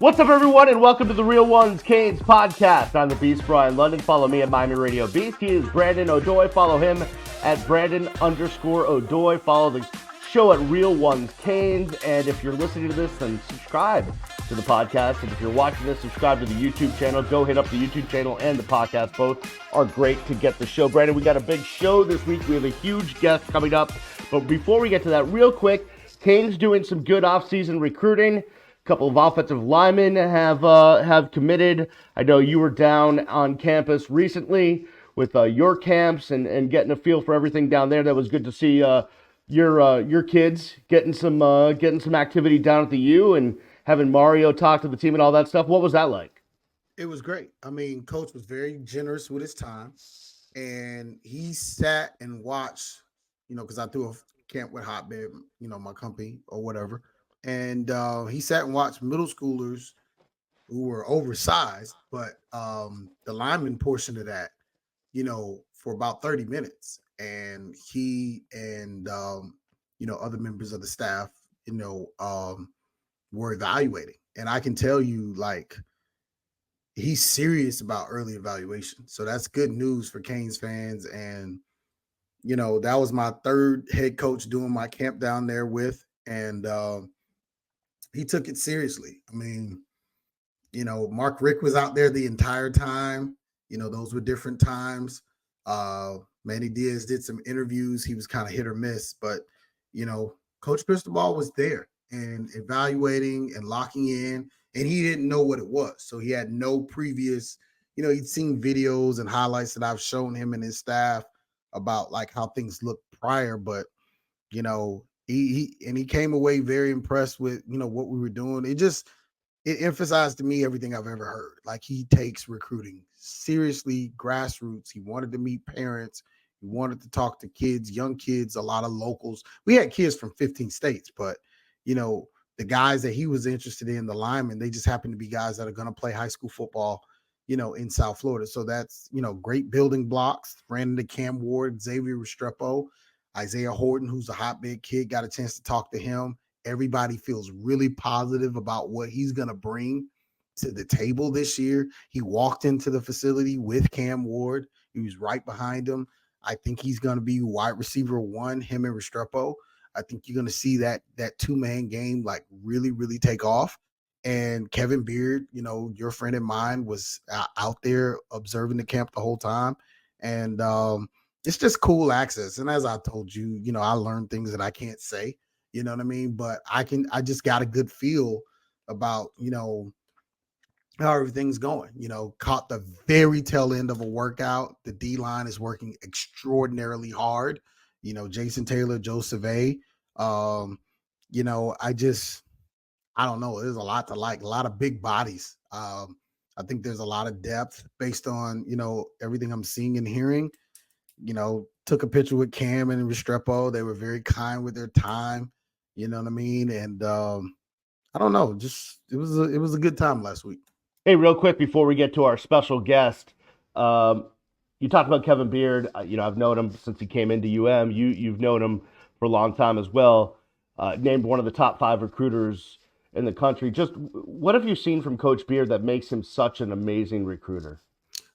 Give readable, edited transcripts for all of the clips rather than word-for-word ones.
What's up, everyone, and welcome to the Real Ones Canes podcast. I'm the Beast, Brian London. Follow me at Miami Radio Beast. He is Brandon O'Doy. Follow him at Brandon_O'Doy. Follow the show at Real Ones Canes. And if you're listening to this, then subscribe to the podcast. And if you're watching this, subscribe to the YouTube channel. Go hit up the YouTube channel and the podcast. Both are great to get the show. Brandon, we got a big show this week. We have a huge guest coming up. But before we get to that, real quick, Canes doing some good offseason recruiting. Couple of offensive linemen have committed. I know you were down on campus recently with your camps and getting a feel for everything down there. That was good to see your kids getting some activity down at the U and having Mario talk to the team and all that stuff. What was that like? It was great. I mean, coach was very generous with his time, and he sat and watched. Because I threw a camp with Hotbed, my company or whatever, and he sat and watched middle schoolers who were oversized, but the lineman portion of that, for about 30 minutes, and he and other members of the staff, were evaluating, and I can tell you, like, he's serious about early evaluation. So that's good news for Canes fans. And, that was my third head coach doing my camp down there with. And he took it seriously. I mean, Mark Rick was out there the entire time. Those were different times. Manny Diaz did some interviews. He was kind of hit or miss. But, Coach Cristobal was there and evaluating and locking in. And he didn't know what it was. So he had no previous, he'd seen videos and highlights that I've shown him and his staff about like how things looked prior. But, he came away very impressed with, what we were doing. It emphasized to me everything I've ever heard. Like, he takes recruiting seriously, grassroots. He wanted to meet parents. He wanted to talk to kids, young kids, a lot of locals. We had kids from 15 states, but, the guys that he was interested in, the linemen, they just happen to be guys that are going to play high school football, in South Florida. So that's, great building blocks. Ran into Cam Ward, Xavier Restrepo, Isaiah Horton, who's a hotbed kid, got a chance to talk to him. Everybody feels really positive about what he's going to bring to the table this year. He walked into the facility with Cam Ward. He was right behind him. I think he's going to be wide receiver one, him and Restrepo. I think you're going to see that two-man game like really, really take off. And Kevin Beard, your friend and mine, was out there observing the camp the whole time. And it's just cool access. And as I told you, I learned things that I can't say, you know what I mean? But I just got a good feel about, how everything's going. Caught the very tail end of a workout. The D-line is working extraordinarily hard. Jason Taylor, Joe Savay. I don't know. There's a lot to like, a lot of big bodies. I think there's a lot of depth based on, everything I'm seeing and hearing. Took a picture with Cam and Restrepo. They were very kind with their time. You know what I mean? And I don't know. Just it was a good time last week. Hey, real quick before we get to our special guest, you talked about Kevin Beard. I've known him since he came into UM. You've known him for a long time as well. Named one of the top 5 recruiters in the country. Just what have you seen from Coach Beard that makes him such an amazing recruiter?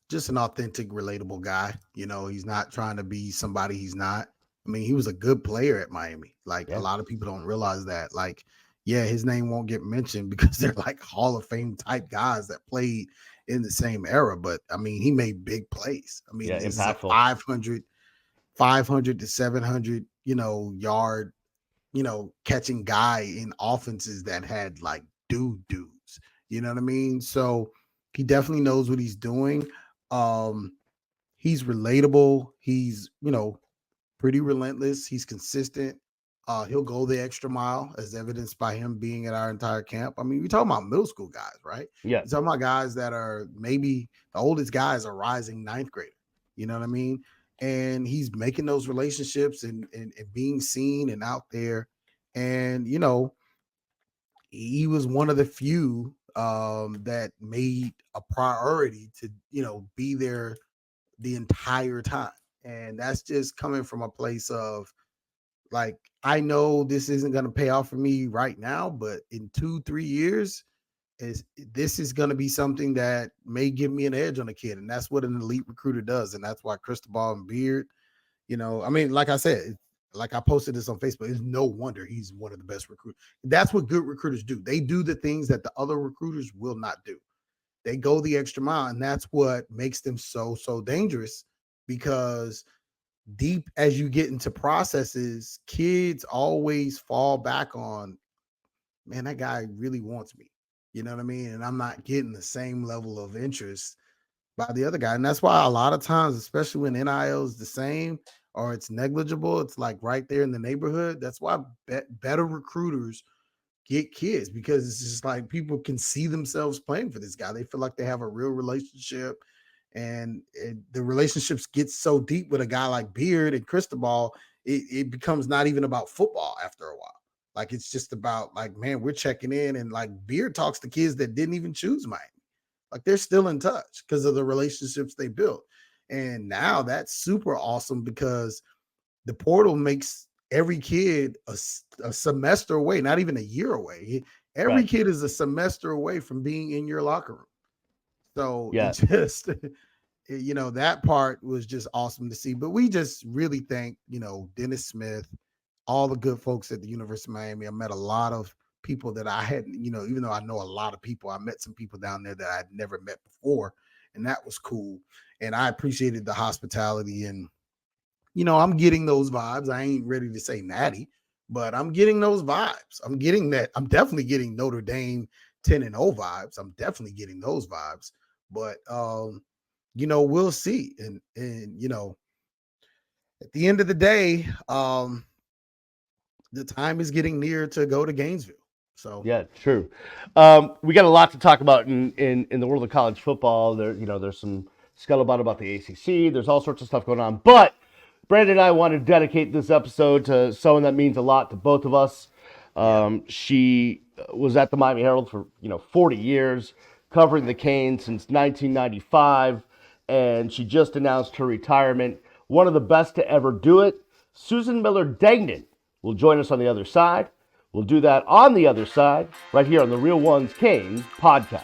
Just an authentic, relatable guy. He's not trying to be somebody he's not. I mean, he was a good player at Miami. Like, a lot of people don't realize that. Like, yeah, his name won't get mentioned because they're like Hall of Fame type guys that played in the same era. But I mean, he made big plays. I mean, this is a Impactful. 500 to 700, yard, catching guy in offenses that had like dudes. You know what I mean? So he definitely knows what he's doing. He's relatable. He's, pretty relentless. He's consistent. He'll go the extra mile, as evidenced by him being at our entire camp. I mean, we're talking about middle school guys, right? Yeah. We're talking about guys that are maybe the oldest guys are rising ninth grader. You know what I mean? And he's making those relationships and being seen and out there. And, he was one of the few that made a priority to, be there the entire time. And that's just coming from a place of like, I know this isn't going to pay off for me right now, but in 2-3 years, is this is going to be something that may give me an edge on a kid, and that's what an elite recruiter does, and that's why Cristobal and Beard, I mean, like I said, like I posted this on Facebook, it's no wonder he's one of the best recruiters. That's what good recruiters do. They do the things that the other recruiters will not do. They go the extra mile, and that's what makes them so dangerous, because deep as you get into processes, kids always fall back on, man, that guy really wants me. You know what I mean? And I'm not getting the same level of interest by the other guy. And that's why a lot of times, especially when NIL is the same or it's negligible, it's like right there in the neighborhood. That's why better recruiters get kids, because it's just like people can see themselves playing for this guy. They feel like they have a real relationship, and the relationships get so deep with a guy like Beard and Cristobal, it becomes not even about football after a while. Like it's just about like, man, we're checking in, and like Beard talks to kids that didn't even choose Miami. Like they're still in touch because of the relationships they built. And now that's super awesome, because the portal makes every kid a semester away, not even a year away. Every kid is a semester away from being in your locker room. So it just, that part was just awesome to see. But we just really thank, Dennis Smith, all the good folks at the University of Miami. I met a lot of people that I hadn't, even though I know a lot of people, I met some people down there that I'd never met before. And that was cool. And I appreciated the hospitality, and I'm getting those vibes. I ain't ready to say natty, but I'm getting those vibes. I'm getting that. I'm definitely getting Notre Dame 10-0 vibes. I'm definitely getting those vibes. But we'll see. And at the end of the day, the time is getting near to go to Gainesville. So yeah, true. We got a lot to talk about in the world of college football. There's some scuttlebutt about the ACC. There's all sorts of stuff going on. But Brandon and I want to dedicate this episode to someone that means a lot to both of us. She was at the Miami Herald for 40 years, covering the Canes since 1995, and she just announced her retirement. One of the best to ever do it, Susan Miller Degnan, will join us on the other side. We'll do that on the other side, right here on the Real Ones Canes podcast.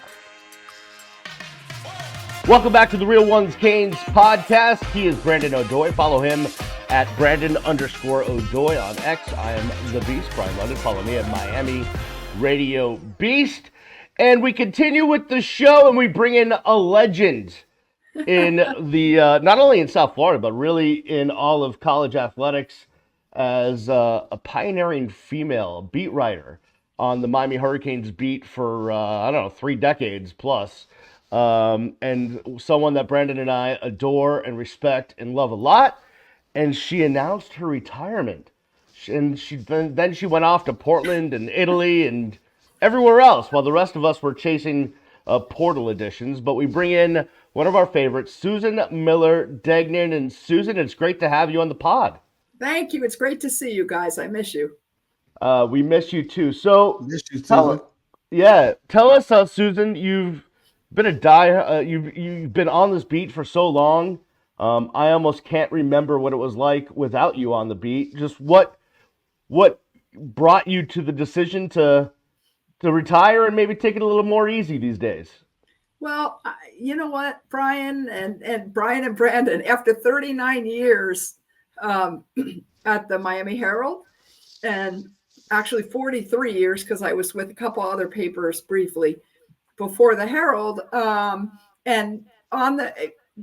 Welcome back to the Real Ones Canes podcast. He is Brandon O'Doy. Follow him at Brandon_O'Doy on X. I am the Beast, Brian London. Follow me at Miami Radio Beast. And we continue with the show, and we bring in a legend in the not only in South Florida, but really in all of college athletics, as a pioneering female beat writer on the Miami Hurricanes beat for, 3 decades plus. And someone that Brandon and I adore and respect and love a lot. And she announced her retirement. And then she went off to Portland and Italy and everywhere else, while the rest of us were chasing portal editions. But we bring in one of our favorites, Susan Miller Degnan. And Susan, it's great to have you on the pod. Thank you. It's great to see you guys. I miss you. We miss you too. So, miss you, Susan. Tell us, Susan. You've been you've been on this beat for so long. I almost can't remember what it was like without you on the beat. Just what brought you to the decision to retire and maybe take it a little more easy these days? Well, you know what, Brian and Brian and Brandon, after 39 years at the Miami Herald, and actually 43 years, because I was with a couple other papers briefly before the Herald, and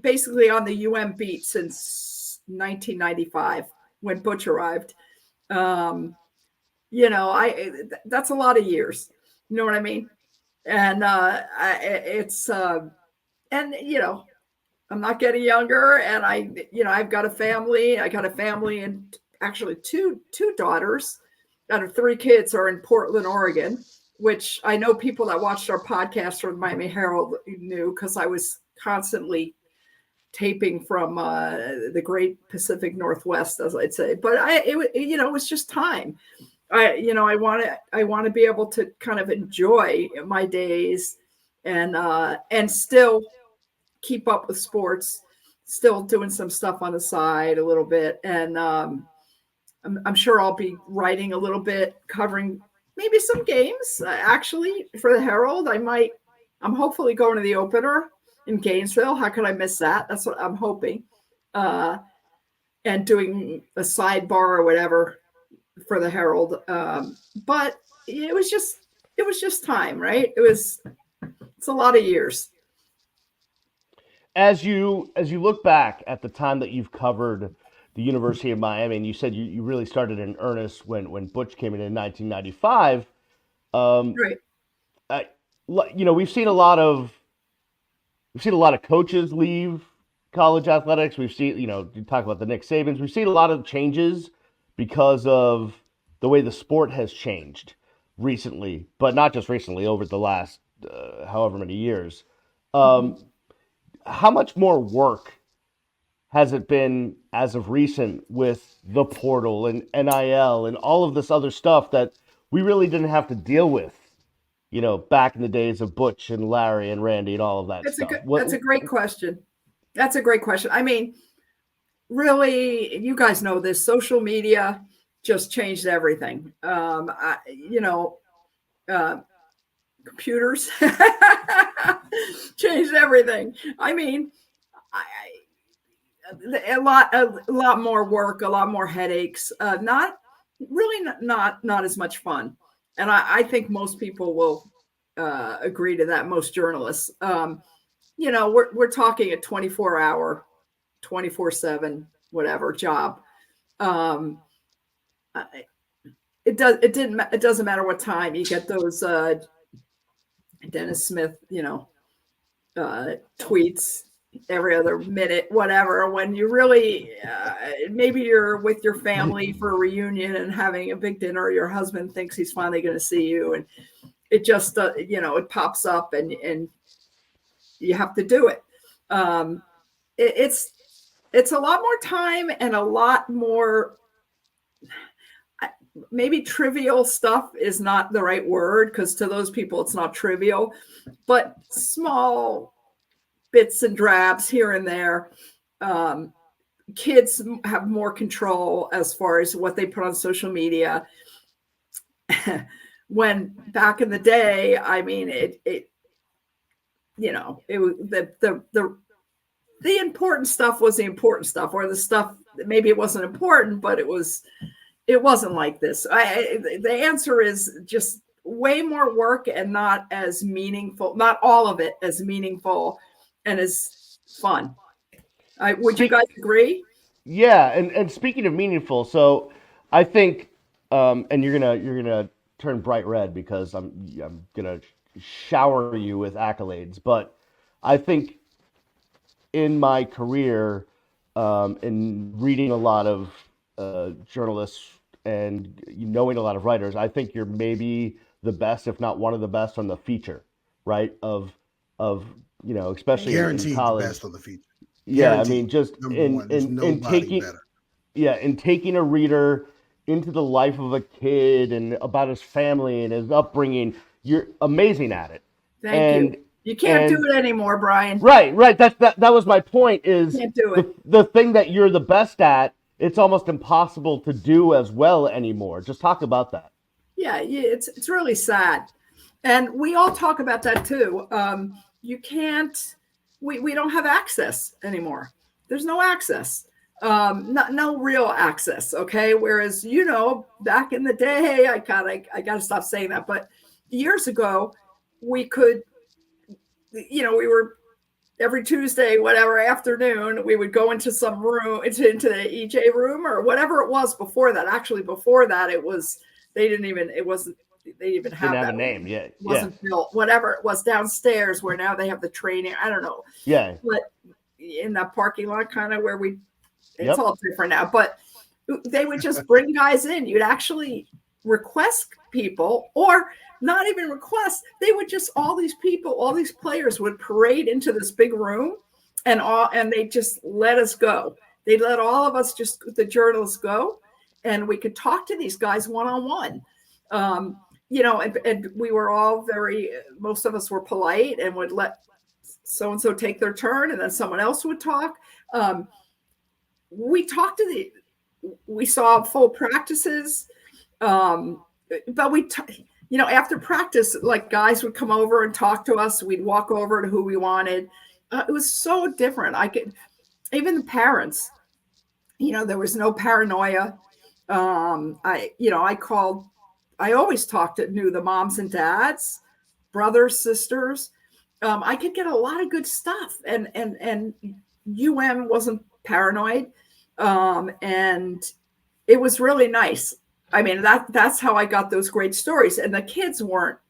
basically on the UM beat since 1995 when Butch arrived. That's a lot of years. You know what I mean? And I'm not getting younger, and I've got a family. I got a family, and actually two daughters out of 3 kids are in Portland, Oregon, which I know people that watched our podcast from Miami Herald knew, because I was constantly taping from the great Pacific Northwest, as I'd say. But it was just time. I want to be able to kind of enjoy my days and still keep up with sports, still doing some stuff on the side a little bit. And I'm sure I'll be writing a little bit, covering maybe some games. Actually, for the Herald, I'm hopefully going to the opener in Gainesville. How could I miss that? That's what I'm hoping. And doing a sidebar or whatever for the Herald. But it was just time, right? It's a lot of years. As you look back at the time that you've covered the University of Miami, and you said you really started in earnest when Butch came in 1995. Right. We've seen a lot of coaches leave college athletics. We've seen, you talk about the Nick Sabans. We've seen a lot of changes because of the way the sport has changed recently, but not just recently, over the last however many years. How much more work has it been as of recent with the portal and NIL and all of this other stuff that we really didn't have to deal with, back in the days of Butch and Larry and Randy and all of that stuff? That's a great question. That's a great question. I mean, really, you guys know this. Social media just changed everything. Computers changed everything. I mean, a lot more work, a lot more headaches. Not as much fun. And I think most people will agree to that. Most journalists. We're talking a 24-hour, 24/7, whatever job. It doesn't matter what time you get those Dennis Smith, tweets every other minute, whatever. When you really, maybe you're with your family for a reunion and having a big dinner, your husband thinks he's finally going to see you, and it just, it pops up and you have to do it. It's a lot more time and a lot more, maybe trivial stuff is not the right word, because to those people it's not trivial, but small bits and drabs here and there. Kids have more control as far as what they put on social media. When back in the day, I mean, it was the important stuff was the important stuff, or the stuff that maybe it wasn't important, but it wasn't like this. The answer is just way more work and not as meaningful, not all of it as meaningful and as fun. Would you guys agree? Yeah, and speaking of meaningful, so I think, and you're gonna turn bright red because I'm gonna shower you with accolades, but I think in my career, in reading a lot of journalists and knowing a lot of writers, I think you're maybe the best, if not one of the best, on the feature, right? Of especially Guaranteed in college. the best on the feature. Yeah, Guaranteed. I mean, just in taking better. in taking a reader into the life of a kid and about his family and his upbringing, you're amazing at it. Thank you. You can't do it anymore, Brian. Right. That was my point. Is can't do it. The thing that you're the best at, it's almost impossible to do as well anymore. Just talk about that. Yeah, it's really sad, and we all talk about that too. You can't. We don't have access anymore. There's no access. No real access. Okay. Whereas, back in the day, I gotta stop saying that, but years ago, we could, we were every Tuesday, whatever afternoon, we would go into some room, into the EJ room or whatever it was before that. Actually, before that, they didn't even have that a name yet. It wasn't built. Whatever it was downstairs, where now they have the training. I don't know. Yeah. But in that parking lot, kind of where it's all different now. But they would just bring guys in. You'd actually request people, or not even request. They would just, all these players would parade into this big room, and they just let us go. They let all of us, just the journalists, go, and we could talk to these guys one-on-one. And we were all most of us were polite and would let so-and-so take their turn, and then someone else would talk. We saw full practices. but after practice, like guys would come over and talk to us. We'd walk over to who we wanted. It was so different. Even the parents, there was no paranoia. I always knew the moms and dads, brothers, sisters. I could get a lot of good stuff, and wasn't paranoid, and it was really nice. I mean, that's how I got those great stories, and the kids were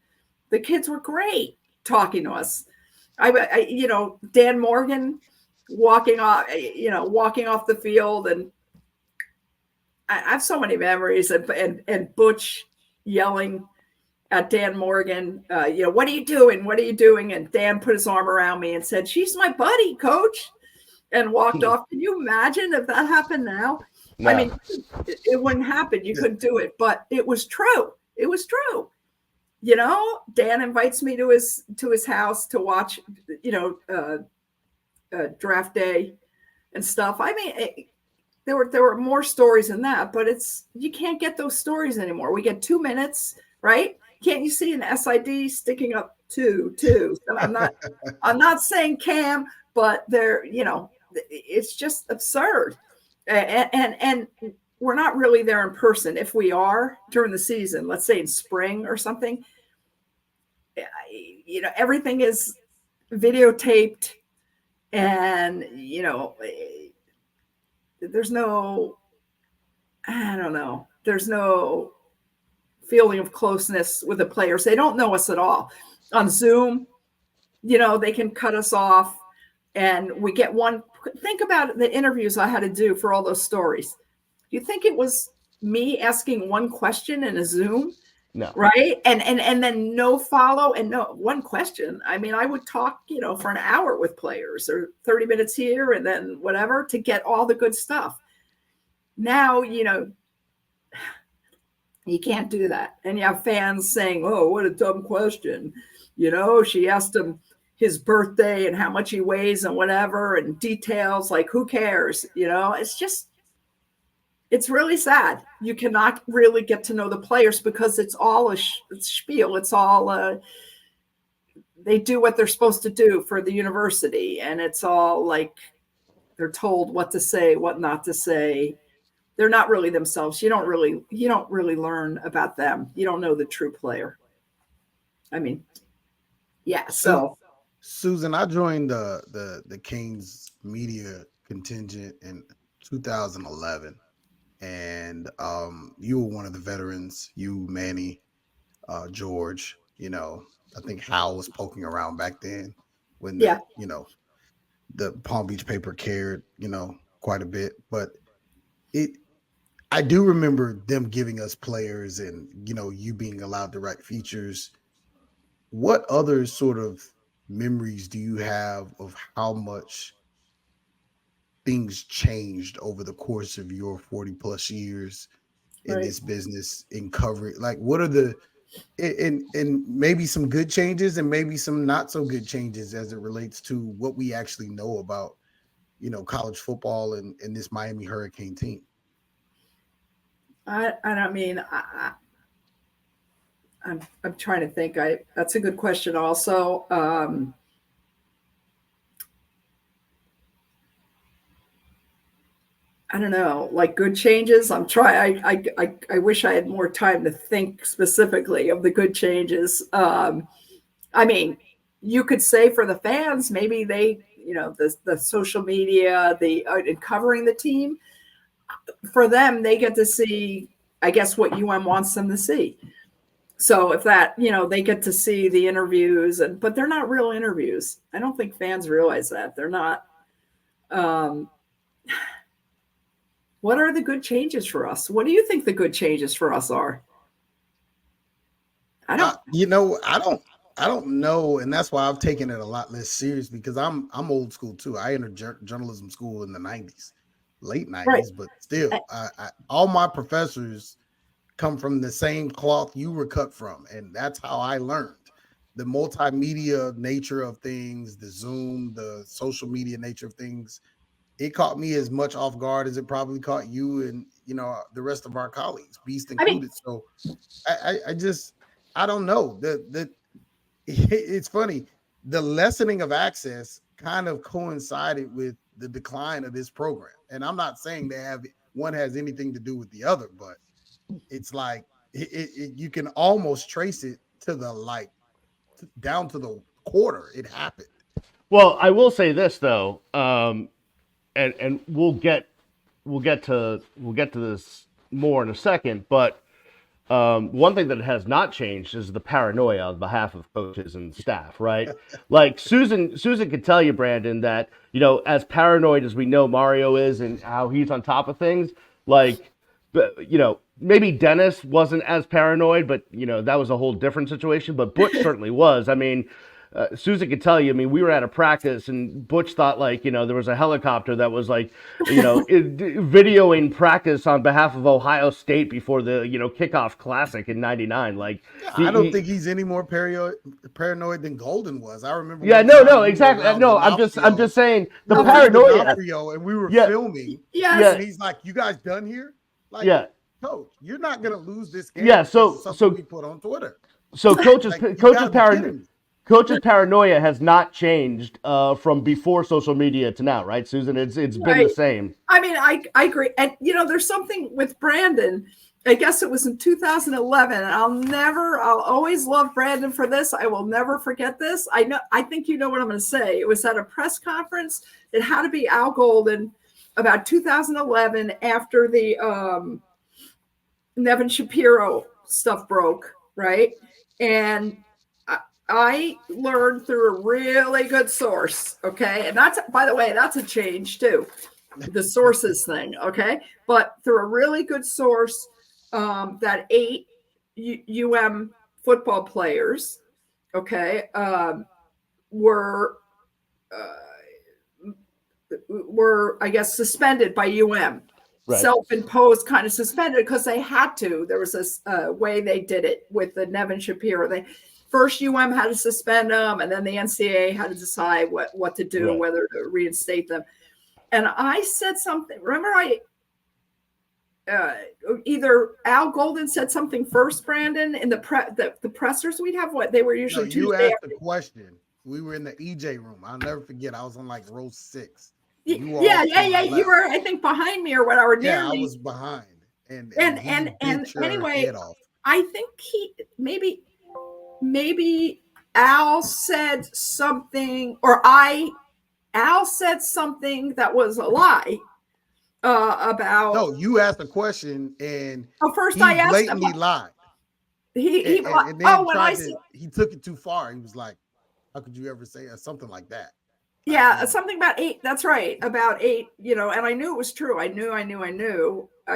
great talking to us. Dan Morgan walking off the field, and I have so many memories, and Butch yelling at Dan Morgan, what are you doing? What are you doing? And Dan put his arm around me and said, "She's my buddy, coach," and walked off. Can you imagine if that happened now? No. I mean, it wouldn't happen. You couldn't do it, but it was true. It was true. Dan invites me to his house to watch, draft day and stuff. I mean, there were more stories than that, but you can't get those stories anymore. We get 2 minutes, right? Can't you see an SID sticking up two? I'm not saying Cam, but it's just absurd. And we're not really there in person. If we are during the season, let's say in spring or something, everything is videotaped, and there's no feeling of closeness with the players. They don't know us at all. On Zoom, they can cut us off, and we get one. Think about the interviews I had to do for all those stories. You think it was me asking one question in a Zoom? No. Right? And then no follow and no one question. I mean, I would talk, for an hour with players, or 30 minutes here and then whatever, to get all the good stuff. Now, you can't do that. And you have fans saying, "Oh, what a dumb question. She asked him his birthday and how much he weighs and whatever, and details, like, who cares?" It's really sad. You cannot really get to know the players because it's all a spiel. It's all they do what they're supposed to do for the university, and it's all like they're told what to say, what not to say. They're not really themselves. You don't really learn about them. You don't know the true player. I mean, yeah. So, Susan, I joined the Kings media contingent in 2011. And you were one of the veterans, you, Manny, George, I think Hal was poking around back then when the Palm Beach paper cared, quite a bit. But I do remember them giving us players, and you being allowed to write features. What other sort of memories do you have of how much things changed over the course of your 40 plus years in this business, in covering? Like, what are and maybe some good changes and maybe some not so good changes as it relates to what we actually know about, college football and this Miami Hurricane team? I'm trying to think. That's a good question also. I don't know, like good changes. I'm trying. I wish I had more time to think specifically of the good changes. I mean, you could say for the fans, maybe they, the social media, in covering the team, for them, they get to see, I guess, what UM wants them to see. So if that, they get to see the interviews, but they're not real interviews. I don't think fans realize that. They're not. What are the good changes for us? What do you think the good changes for us are? I don't. I don't know, and that's why I've taken it a lot less serious, because I'm old school too. I entered journalism school in the 90s, late 90s, right. But still, all my professors come from the same cloth you were cut from, and that's how I learned the multimedia nature of things, the Zoom, the social media nature of things. It caught me as much off guard as it probably caught you, and the rest of our colleagues, Beast I mean, included. So I don't know. It's funny. The lessening of access kind of coincided with the decline of this program. And I'm not saying one has anything to do with the other, but it's like you can almost trace it to the down to the quarter it happened. Well, I will say this though, and we'll get to this more in a second, but one thing that has not changed is the paranoia on behalf of coaches and staff, right? Like Susan could tell you, Brandon, that as paranoid as we know Mario is and how he's on top of things, like maybe Dennis wasn't as paranoid, but that was a whole different situation. But Butch certainly was. I mean, Susan could tell you. I mean, we were at a practice, and Butch thought there was a helicopter that was videoing practice on behalf of Ohio State before the kickoff classic in '99. Like, I don't think he's any more paranoid than Golden was. I remember. Yeah, no, exactly. No, I'm just saying the paranoia. And we were filming. Yeah, and he's like, "You guys done here?" Like, yeah. Coach, you're not gonna lose this game. Yeah, so we put on Twitter. So coach's paranoia has not changed from before social media to now, right, Susan? It's been the same. I mean, I agree, and there's something with Brandon. I guess it was in 2011, and I'll always love Brandon for this. I will never forget this. I think you know what I'm going to say. It was at a press conference. It had to be Al Golden about 2011 after the Nevin Shapiro stuff broke, right? And I learned through a really good source, okay? And that's, by the way, that's a change too, the sources thing, okay? But through a really good source, that 8 football players, okay, were I guess suspended by Right. Self-imposed kind of suspended because they had to. There was this way they did it with the Nevin Shapiro. First had to suspend them, and then the NCAA had to decide what to do, Right. whether to reinstate them. And I said something. Remember, either Al Golden said something first, Brandon, in the pressers we'd have. What they were usually. You asked the question. We were in the EJ room. I'll never forget. I was on like row 6. Yeah. You were, I think, behind me or whatever. Yeah, I was behind. And anyway, I think maybe Al said something, or Al said something that was a lie about. No, you asked a question, and first he I asked blatantly him, lied. He took it too far. He was like, "How could you ever say something like that?" Yeah, something about 8. That's right, about 8. And I knew it was true. I knew. I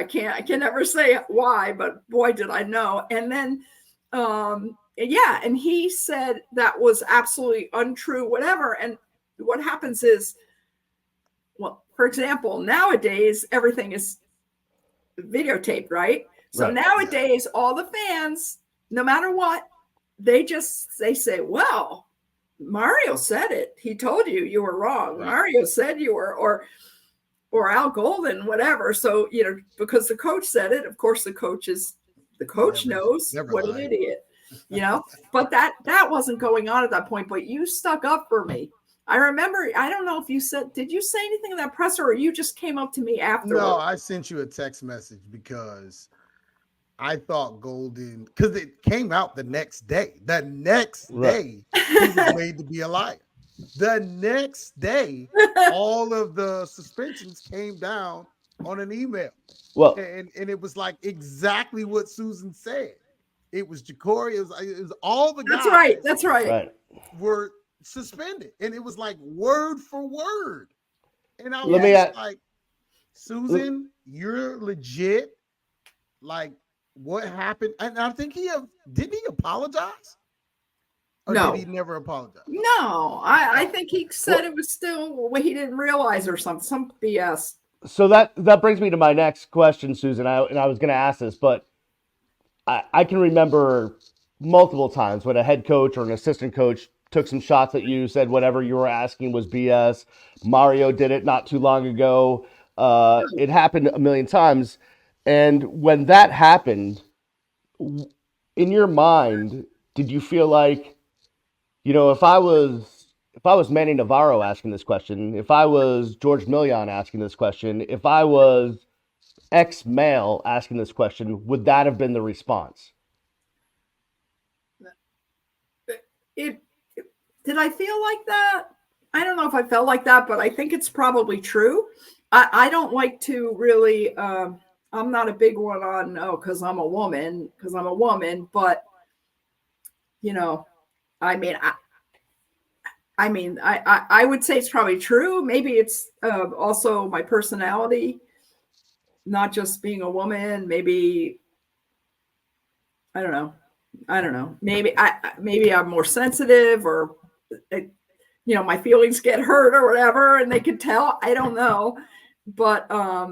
can never say why, but boy, did I know. And then, and he said that was absolutely untrue. Whatever. And what happens is, well, for example, nowadays everything is videotaped, right? So Right. nowadays, all the fans, no matter what, they say, well, Mario said it. He told you were wrong. Right. Mario said you were, or Al Golden, whatever. So, because the coach said it, of course the coach knows what an idiot, but that wasn't going on at that point, but you stuck up for me. I remember, I don't know if did you say anything in that presser, or you just came up to me after? No, I sent you a text message because I thought Golden, because it came out the next day. The next day, he was made to be a liar. The next day, all of the suspensions came down on an email. Well, and it was like exactly what Susan said. It was Ja'Cory. It was all the guys. That's right. Were suspended, and it was like word for word. And I was like, Susan, you're legit. Like, what happened? And I think didn't he apologize? Or no, did he never apologize? No, I think he said it was still what he didn't realize or something, some BS. So that brings me to my next question, Susan. I was going to ask this, but I can remember multiple times when a head coach or an assistant coach took some shots at you, said whatever you were asking was BS. Mario did it not too long ago. It happened a million times. And when that happened, in your mind, did you feel like, if I was Manny Navarro asking this question, if I was George Million asking this question, if I was X male asking this question, would that have been the response? It did I feel like that? I don't know if I felt like that, but I think it's probably true. I don't like to really. I'm not a big one on because I'm a woman, but you know, I mean, I would say it's probably true. Maybe it's also my personality, not just being a woman. Maybe I don't know. I don't know. Maybe I'm more sensitive, or my feelings get hurt or whatever, and they can tell. I don't know, but yeah.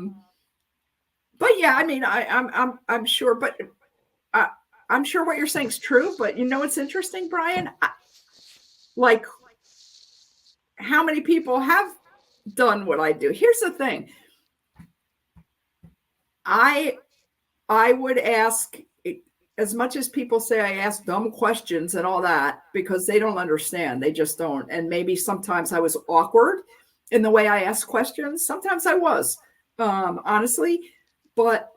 I mean, I'm sure, but I, I'm sure what you're saying is true. But what's interesting, Brian? Like, how many people have done what I do? Here's the thing. I would ask, as much as people say I ask dumb questions and all that, because they don't understand. They just don't. And maybe sometimes I was awkward in the way I asked questions. Sometimes I was, honestly, but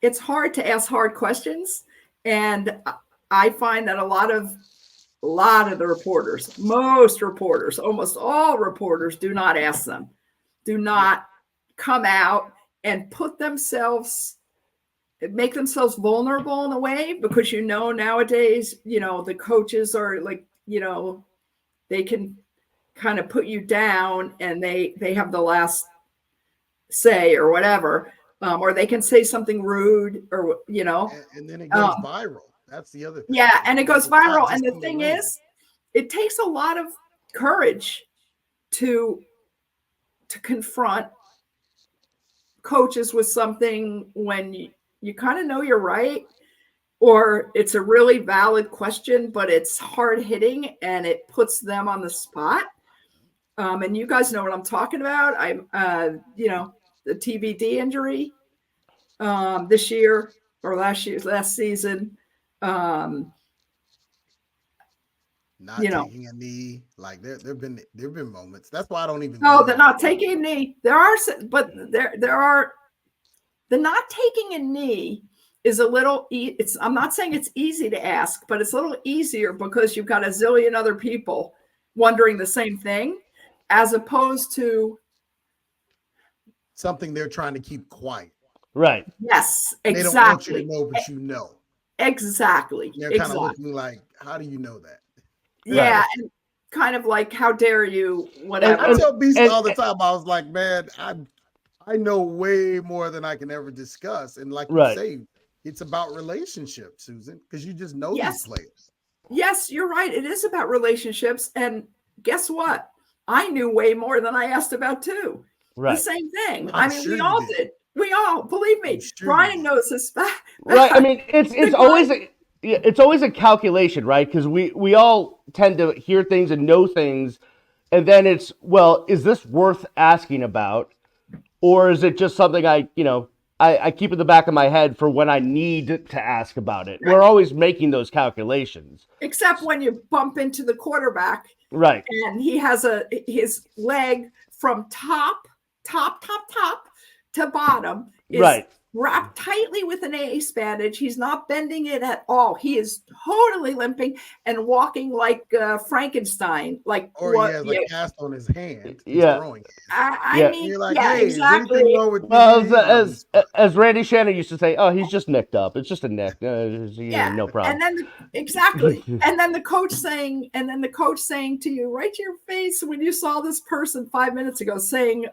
it's hard to ask hard questions. And I find that a lot of the reporters, most reporters, almost all reporters, do not ask them, do not come out and make themselves vulnerable in a way, because nowadays the coaches are like, they can kind of put you down, and they have the last say or whatever, or they can say something rude, or and then it goes viral. That's the other thing. Yeah, and it goes viral. And the thing is, it takes a lot of courage to confront coaches with something when you kind of know you're right, or it's a really valid question, but it's hard hitting and it puts them on the spot. And you guys know what I'm talking about. The TBD injury this year or last season. Not taking a knee, like there've been moments. That's why I don't even. No, they're not taking a knee. There are the not taking a knee is a little. I'm not saying it's easy to ask, but it's a little easier because you've got a zillion other people wondering the same thing, as opposed to something they're trying to keep quiet. Right. Yes, exactly. They don't want you to know, but you know. Exactly. They're kind of looking like, how do you know that? Yeah, right. And kind of like, how dare you, whatever. I tell Beast all the time, I was like, man, I know way more than I can ever discuss. And like you say, it's about relationships, Susan, because you just know these players. Yes, you're right. It is about relationships. And guess what? I knew way more than I asked about too. Right. The same thing. Sure we all did. We all, believe me, Brian knows this. Right. I mean, it's always a calculation, right? Because we all tend to hear things and know things, and then it's, well, is this worth asking about, or is it just something I keep in the back of my head for when I need to ask about it? Right. We're always making those calculations. Except when you bump into the quarterback, right? And he has his leg from top to bottom is wrapped tightly with an ace bandage. He's not bending it at all. He is totally limping and walking like Frankenstein. Like, or he has a cast on his hand. Throwing. I mean, you're like, hey, exactly. Well, as Randy Shannon used to say, oh, he's just nicked up. It's just a nick. No problem. And then and then the coach saying to you right to your face when you saw this person 5 minutes ago saying,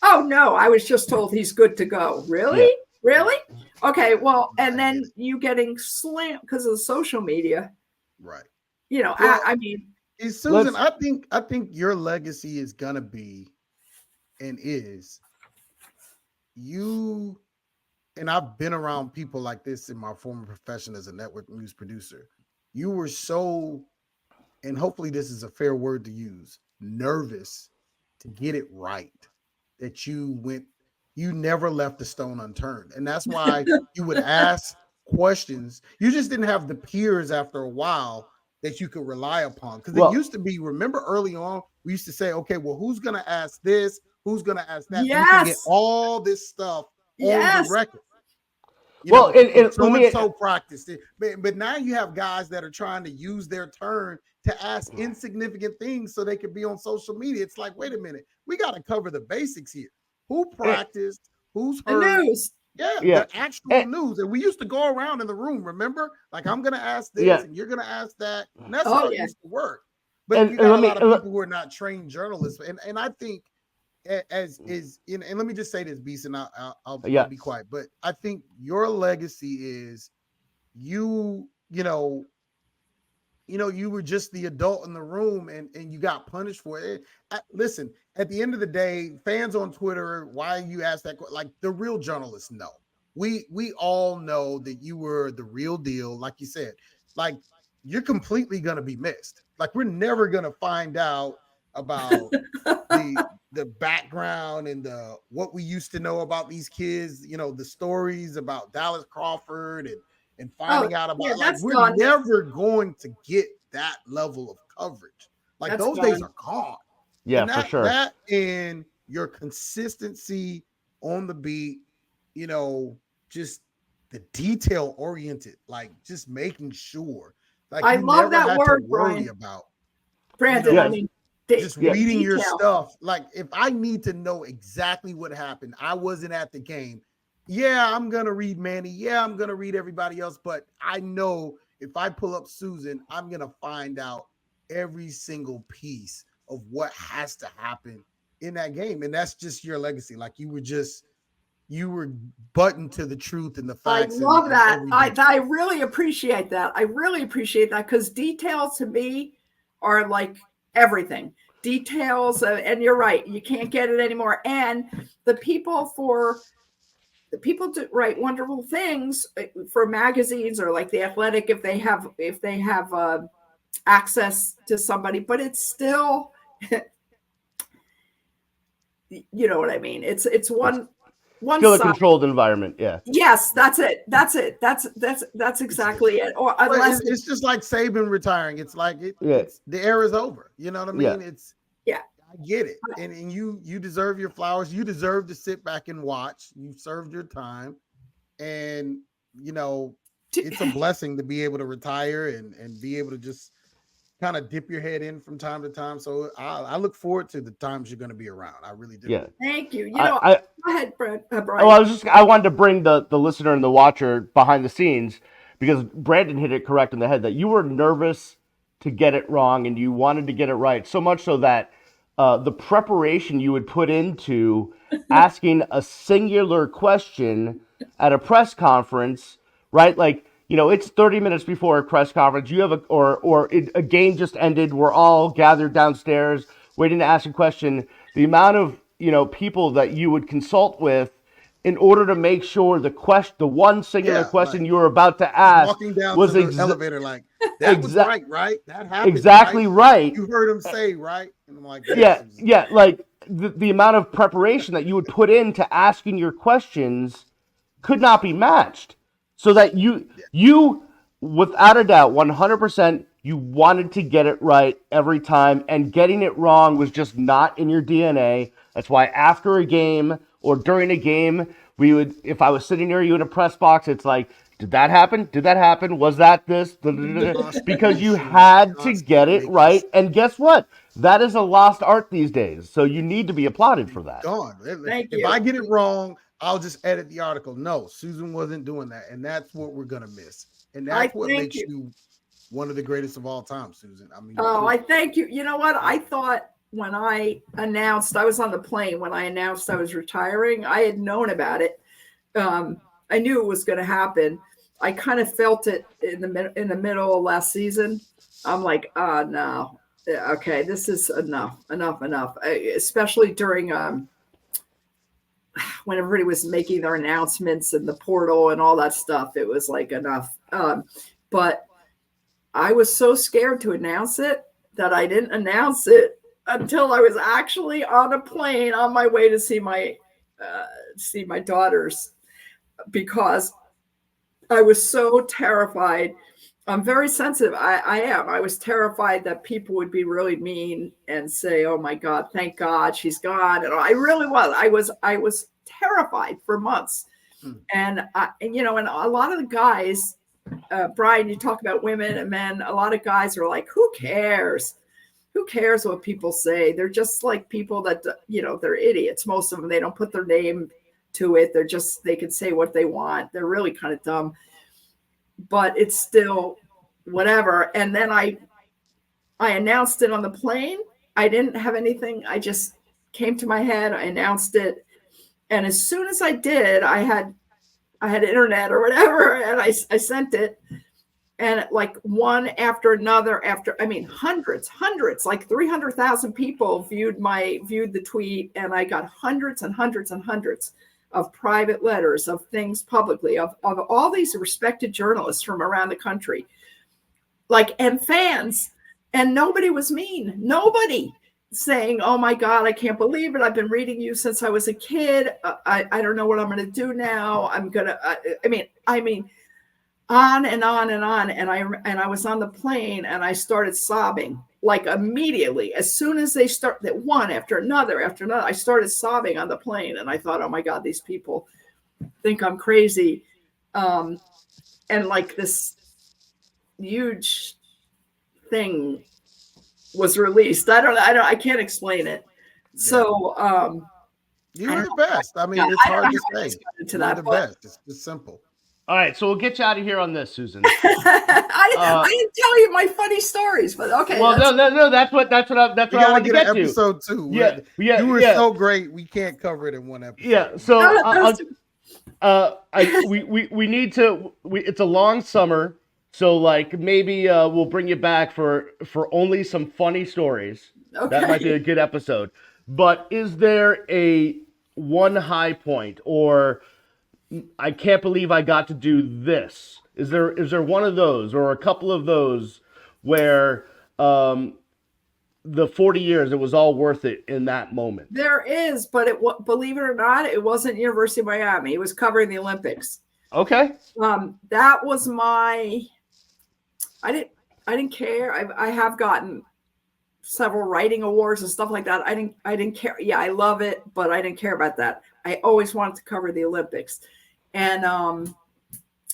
oh no, I was just told he's good to go. Really? Yeah. Really? Okay. Well, and then you getting slammed because of the social media. Right. Well, I mean, Susan, I think your legacy is gonna be and is you, and I've been around people like this in my former profession as a network news producer. You were so, and hopefully this is a fair word to use, nervous to get it right, that you went you never left a stone unturned. And that's why you would ask questions. You just didn't have the peers after a while that you could rely upon. Because it used to be, remember early on, we used to say, okay, well, who's going to ask this? Who's going to ask that? So we can get all this stuff on the record. Well, So practiced it. But now you have guys that are trying to use their turn to ask insignificant things so they can be on social media. It's like, wait a minute, we got to cover the basics here. Who practiced? Who's heard? The news. Yeah, the actual news. And we used to go around in the room, remember? Like, I'm going to ask this and you're going to ask that. And that's how it used to work. But you got a lot of people who are not trained journalists. And I think and let me just say this, Beast, and I'll be quiet. But I think your legacy is you were just the adult in the room and you got punished for it. Listen, at the end of the day, fans on Twitter, why you ask that? Like, the real journalists know. We all know that you were the real deal. Like you said, like, you're completely going to be missed. Like, we're never going to find out about the background and what we used to know about these kids, the stories about Dallas Crawford and finding out about we're never going to get that level of coverage. Like, those days are gone. Yeah, for sure. That and your consistency on the beat, just the detail oriented, like just making sure. Like, I love that word, worry about Brandon. I mean, just reading your stuff. Like, if I need to know exactly what happened, I wasn't at the game. Yeah, I'm going to read Manny. Yeah, I'm going to read everybody else. But I know if I pull up Susan, I'm going to find out every single piece of what has to happen in that game. And that's just your legacy. Like, you were buttoned to the truth and the facts. I love that. I really appreciate that. I really appreciate that, because details to me are like everything. Details, and you're right, you can't get it anymore. And the people to write wonderful things for magazines or like The Athletic, if they have access to somebody, but it's still, you know what I mean? It's one still a side. Controlled environment. Yeah. Yes, that's it. That's exactly it. Or unless it's just like Saban retiring. It's like it's the era's over. You know what I mean? Yeah. I get it. And you deserve your flowers. You deserve to sit back and watch. You served your time. And it's a blessing to be able to retire and be able to just kind of dip your head in from time to time. So I look forward to the times you're going to be around. I really do. Yeah. Thank you. Go ahead, Brian. I wanted to bring the listener and the watcher behind the scenes, because Brandon hit it correct in the head that you were nervous to get it wrong and you wanted to get it right. So much so that the preparation you would put into asking a singular question at a press conference, right? Like, it's 30 minutes before a press conference. You have a game just ended. We're all gathered downstairs waiting to ask a question. The amount of, people that you would consult with in order to make sure the one singular question you were about to ask walking down was to the elevator, like, that was right? That happened. Exactly right. You heard him say, right? And I'm like, yeah. Like the amount of preparation that you would put into asking your questions could not be matched. So that you, without a doubt, 100%, you wanted to get it right every time, and getting it wrong was just not in your DNA. That's why after a game or during a game, if I was sitting near you in a press box, it's like, did that happen? Did that happen? Was that this? Because you had to get it right. And guess what? That is a lost art these days. So you need to be applauded for that. If I get it wrong, I'll just edit the article. No, Susan wasn't doing that. And that's what we're going to miss. And that's what makes you one of the greatest of all time, Susan. I mean, I thank you. You know what? I thought when I announced, I was on the plane when I announced I was retiring. I had known about it. I knew it was going to happen. I kind of felt it in the middle of last season. I'm like, oh, no. Okay, this is enough. Especially during when everybody was making their announcements and the portal and all that stuff. It was like enough. But I was so scared to announce it that I didn't announce it until I was actually on a plane on my way to see my see my daughters because I was so terrified. I'm very sensitive. I am. I was terrified that people would be really mean and say, "Oh my God, thank God she's gone." And I really was. I was terrified for months. And and a lot of the guys, Brian, you talk about women and men. A lot of guys are like, "Who cares? Who cares what people say? They're just like people that they're idiots. Most of them, they don't put their name to it. They can say what they want. They're really kind of dumb." But it's still whatever. And then I announced it on the plane. I didn't have anything. I just came to my head. I announced it. And as soon as I did, I had internet or whatever. And I sent it. And like one after another, hundreds, like 300,000 people viewed the tweet. And I got hundreds and hundreds and hundreds of private letters, of things publicly, of all these respected journalists from around the country, and fans, and nobody was mean. Nobody saying, "Oh my God, I can't believe it. I've been reading you since I was a kid. I don't know what I'm going to do now. I'm going to, I mean, on and on and on." And I was on the plane and I started sobbing. Like immediately, as soon as they start that one after another, I started sobbing on the plane, and I thought, "Oh my God, these people think I'm crazy." And like this huge thing was released. I can't explain it. Yeah. So you're the best. I mean, it's hard to say. You're the best. It's simple. All right, so we'll get you out of here on this, Susan. I didn't tell you my funny stories, but okay. Well, no, that's what I wanted to get to. Episode 2. Yeah, you were so great. We can't cover it in one episode. Yeah, so we need to. It's a long summer, so like maybe we'll bring you back for only some funny stories. Okay. That might be a good episode. But is there a one high point, or I can't believe I got to do this? Is there one of those or a couple of those where the 40 years, it was all worth it in that moment? There is, but believe it or not, it wasn't University of Miami. It was covering the Olympics. Okay. That was I didn't care. I have gotten several writing awards and stuff like that. I didn't care. Yeah, I love it, but I didn't care about that. I always wanted to cover the Olympics. And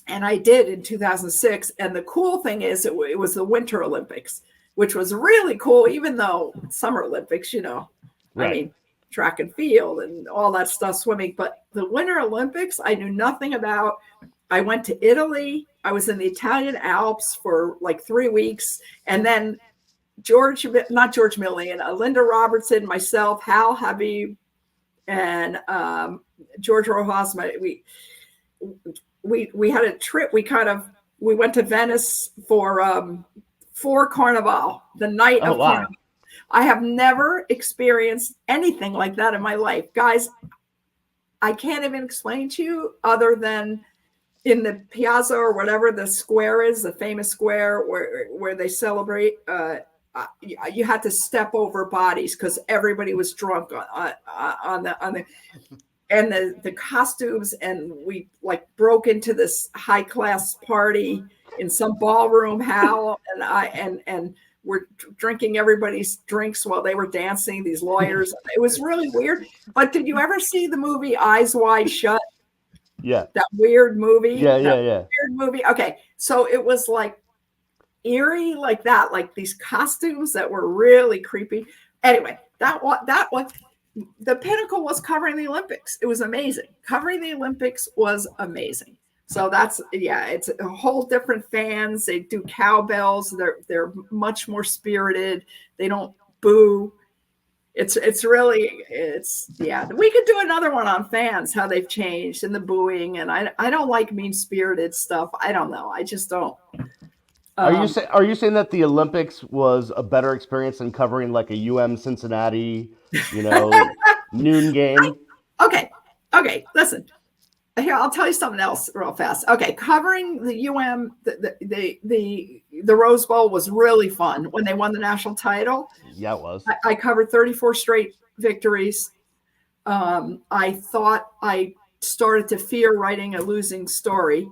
I did in 2006. And the cool thing is it was the Winter Olympics, which was really cool, even though Summer Olympics, right. I mean, track and field and all that stuff, swimming. But the Winter Olympics, I knew nothing about. I went to Italy. I was in the Italian Alps for like 3 weeks. And then not George Millian, Linda Robertson, myself, Hal Habib, and George Rojas. We had a trip. We went to Venice for Carnival, the night of Carnival. I have never experienced anything like that in my life, guys. I can't even explain to you other than in the piazza or whatever the square is, the famous square where they celebrate. You had to step over bodies because everybody was drunk on the and the costumes, and we like broke into this high class party in some ballroom, Hal and we're drinking everybody's drinks while they were dancing, these lawyers. It was really weird. But did you ever see the movie Eyes Wide Shut? Yeah. That weird movie? Yeah. Weird movie. Okay. So it was like eerie like that, like these costumes that were really creepy. Anyway, that was the pinnacle was covering the Olympics. It was amazing. Covering the Olympics was amazing. So it's a whole different fans. They do cowbells. They're much more spirited. They don't boo. We could do another one on fans, how they've changed and the booing. And I don't like mean-spirited stuff. I don't know. I just don't. Are you saying that the Olympics was a better experience than covering like a UM Cincinnati, noon game? Okay. Listen, here I'll tell you something else real fast. Okay, covering the UM, the Rose Bowl was really fun when they won the national title. Yeah, it was. I covered 34 straight victories. I thought I started to fear writing a losing story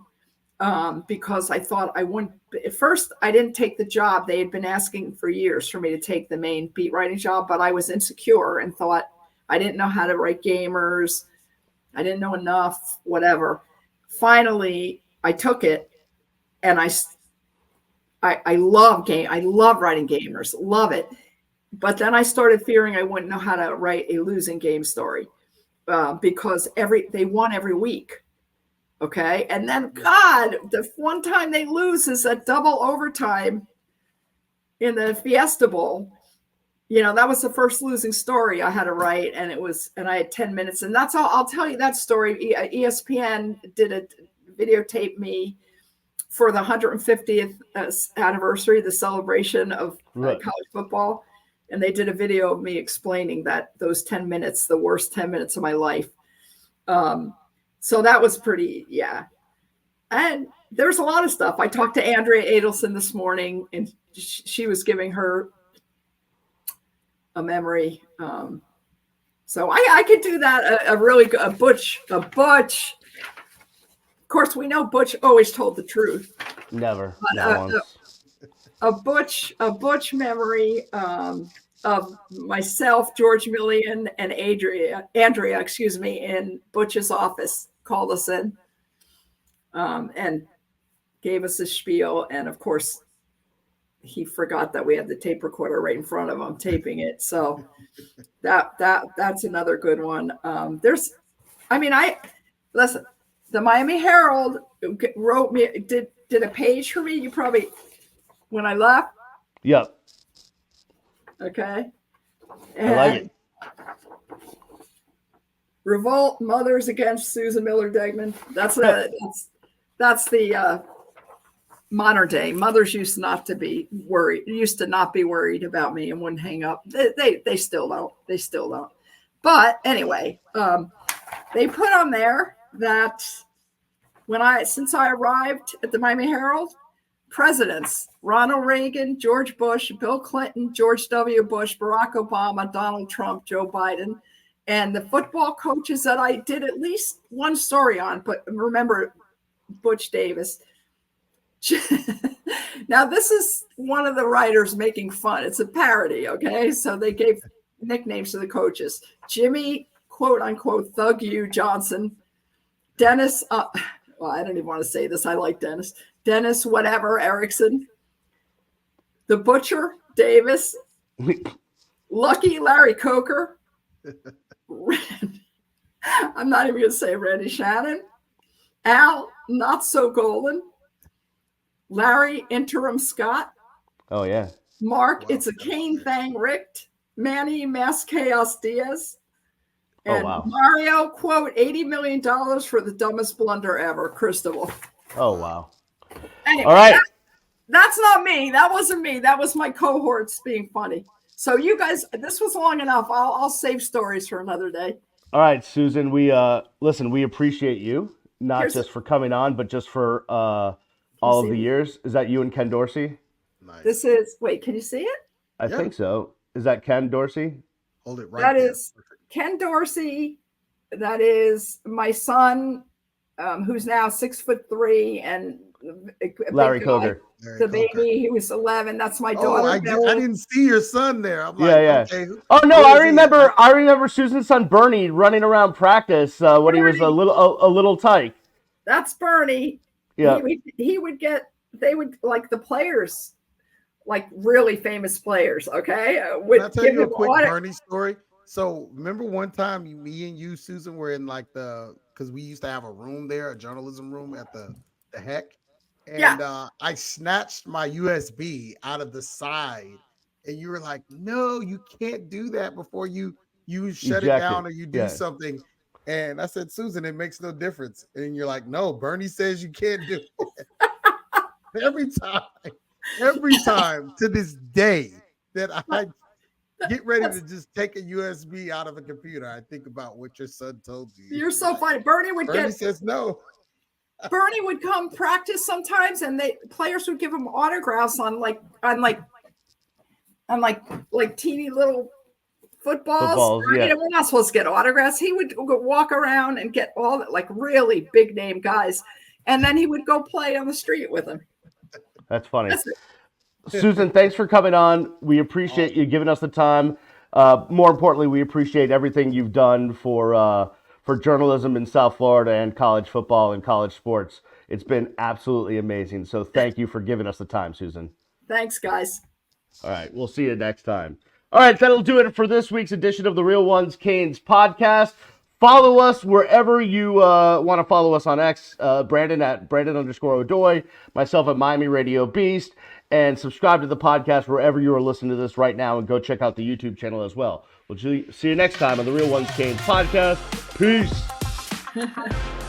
because I thought I wouldn't. At first, I didn't take the job. They had been asking for years for me to take the main beat writing job, but I was insecure and thought I didn't know how to write gamers. I didn't know enough, whatever. Finally, I took it, and I love writing gamers, love it. But then I started fearing I wouldn't know how to write a losing game story because they won every week. Okay. And then, God, the one time they lose is a double overtime in the Fiesta Bowl. That was the first losing story I had to write. And I had 10 minutes. And that's all. I'll tell you that story. ESPN did a videotape me for the 150th anniversary, the celebration of college football. And they did a video of me explaining those 10 minutes, the worst 10 minutes of my life. So that was pretty, yeah. And there's a lot of stuff. I talked to Andrea Adelson this morning, and she was giving her a memory. So I could do that. A really good, a Butch. Of course, we know Butch always told the truth. Never. A Butch memory of myself, George Millian, and Andrea, in Butch's office, called us in and gave us a spiel. And of course, he forgot that we had the tape recorder right in front of him taping it. So that's another good one. Listen, the Miami Herald wrote me, did a page for me. You probably, when I left. Yep. Okay. And I like it. Revolt Mothers Against Susan Miller Degnan. That's the modern day. Mothers used not to be worried about me and wouldn't hang up. They still don't. They still don't. But anyway, they put on there that since I arrived at the Miami Herald, presidents, Ronald Reagan, George Bush, Bill Clinton, George W. Bush, Barack Obama, Donald Trump, Joe Biden, and the football coaches that I did at least one story on, but remember Butch Davis. Now, this is one of the writers making fun. It's a parody, okay? So they gave nicknames to the coaches. Jimmy, quote unquote, Thug U Johnson, Dennis, well, I don't even want to say this. I like Dennis. Dennis, whatever, Erickson, the Butcher, Davis, Lucky, Larry Coker, I'm not even going to say Randy Shannon, Al, Not So Golden, Larry, Interim Scott. Oh, yeah. Mark, It's a Cane Thing Richt, Manny, Mass Chaos Diaz, and Mario, quote, $80 million for the dumbest blunder ever, Cristobal. Oh, wow. Anyway, all right. That's not me. That wasn't me. That was my cohorts being funny. So you guys, this was long enough. I'll save stories for another day. All right, Susan, we appreciate you, not just for coming on, but just for all of the years. Is that you and Ken Dorsey? Nice. This is, wait, can you see it? I think so. Is that Ken Dorsey? Hold it right there. That there. is Ken Dorsey. That is my son, who's now 6'3" and Larry Coker. The baby, he was 11. That's my daughter. I didn't see your son there. I'm like, yeah. Okay, oh no, I remember Susan's son Bernie running around practice when he was a little tyke. That's Bernie. Yeah. They would like the players, like really famous players. Okay. Can I tell you a quick Bernie story? So remember one time me and you, Susan, were in like because we used to have a room there, a journalism room at the Heck. And I snatched my USB out of the side, and you were like, "No, you can't do that before you shut it down or you do something." And I said, "Susan, it makes no difference." And you're like, "No, Bernie says you can't do it." Every time to this day that I get ready to just take a USB out of a computer, I think about what your son told you. You're so funny. Bernie says no. Bernie would come practice sometimes, and players would give him autographs on teeny little footballs. Yeah. We're not supposed to get autographs. He would go walk around and get all the, like, really big name guys, and then he would go play on the street with them. That's funny. Susan, thanks for coming on. We appreciate you giving us the time. More importantly, we appreciate everything you've done for journalism in South Florida and college football and college sports. It's been absolutely amazing. So thank you for giving us the time, Susan. Thanks, guys. All right, we'll see you next time. All right, that'll do it for this week's edition of the Real Ones Canes podcast. Follow us wherever you want to follow us on X. Brandon at Brandon_O'Doy, myself at Miami Radio Beast, and subscribe to the podcast wherever you are listening to this right now, and go check out the YouTube channel as well. We'll see you next time on the Real Ones Canes podcast. Peace.